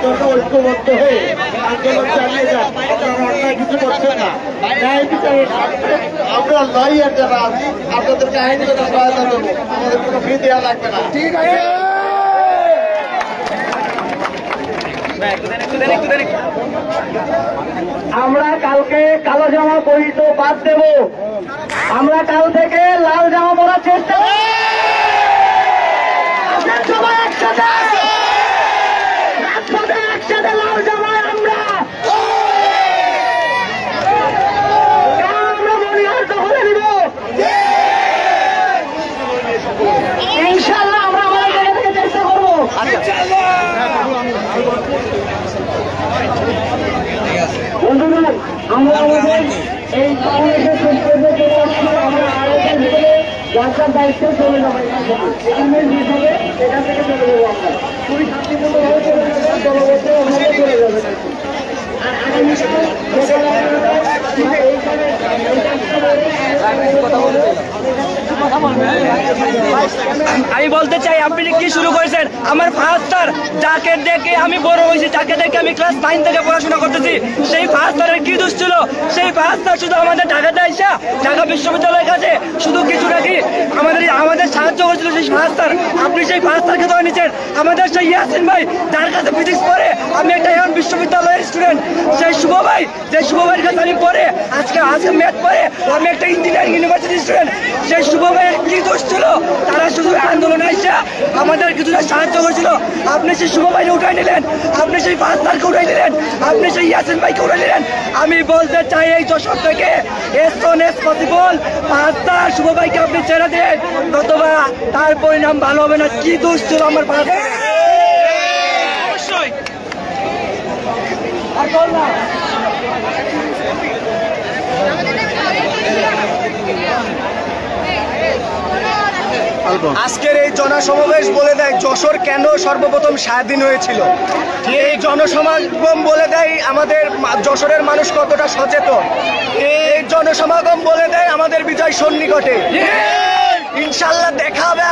জন্য ঐক্যবদ্ধ হয়ে আন্দোলন চালিয়ে যান। আপনারা অন্যায় কিছু করছেন না, ন্যায় বিচারের আমরা লয়ার যারা আছি আপনাদেরকে আইনগত সহায়তা দেবো, আমাদের কোনো ফি দেওয়া লাগবে না। ঠিক আছে। আমরা কালকে কালো জামা পরিত বাদ দেব, আমরা কাল থেকে লাল জামা পরার চেষ্টা করব। সবাই একসাথে একসাথে লাল জামায় আমরা বলিহার দখলে নিব ইনশাল্লাহ। আমরা আমাদের জায়গা থেকে চেষ্টা করবো। বন্ধুগণ, আমরা আমাদের এই সমাবেশের শেষ পর্যন্ত চলে আসছি। আমরা আয়োজনের ভিতরে যাত্রার দায়িত্বে চলে যাবো, এখানের হিসাবে এখান থেকে চলে যাবো। আমরা খুবই শান্তিপূর্ণভাবে চলে যাবো, দলবদ্ধভাবে চলে যাবে। আর আগামীকাল আমি বলতে চাই, আপনি কি শুরু করেছেন? আমার ফাস্টার যাকে দেখে আমি বড় হয়েছি, যাকে দেখে আমি ক্লাস 9 থেকে পড়াশোনা করতেছি, সেই ফাস্টারের কি দোষ ছিল? সেই ফাস্টার শুধু আমাদের ঢাকাতে আইসা ঢাকা বিশ্ববিদ্যালয়ের কাছে শুধু কিছু নাকি আমাদের সাহায্য করেছিল সেই ফাস্টার। আপনি সেই ফাস্টারকে ধরে নিচ্ছেন। আমাদের সেই ইয়াসিন ভাই যার কাছে ফিজিক্স পড়ে, আমি একটা এখন বিশ্ববিদ্যালয়ের স্টুডেন্ট, সেই শুভ ভাই যে শুভ ভাইয়ের কাছে আমি পড়ে আজকে ম্যাথ পড়ে, আমি একটা ইঞ্জিনিয়ারিং ইউনিভার্সিটি স্টুডেন্ট। সেই শুভ ভাইয়ের কি দোষ ছিল? তারা শুধু আন্দোলনে এসে আমাদের কিছুটা সাহায্য করেছিল। আপনি সেই শুভ ভাইকে উঠাই নিলেন, আপনি সেই ফাস্টারকে উঠাই নিলেন, আপনি সেই ইয়াসিন ভাইকে উঠাই নিলেন। আমি বলতে চাই, এই যশোর থেকে এস পসিবল ফাস্টার শুভ ভাইকে আপনি ছেড়ে দেন, নতুবা তার পরিণাম ভালো হবে না। কি দোষ ছিল আমার ফাস্টার? অবশ্যই আজকের এই জনসমাবেশ বলে দেয় যশোর কেন সর্বপ্রথম স্বাধীন হয়েছিল। এই জনসমাগম বলে দেয় আমাদের যশোরের মানুষ কতটা সচেতন। এই জনসমাগম বলে দেয় আমাদের বিজয় সন্নিকটে। ইনশাল্লাহ দেখা হবে।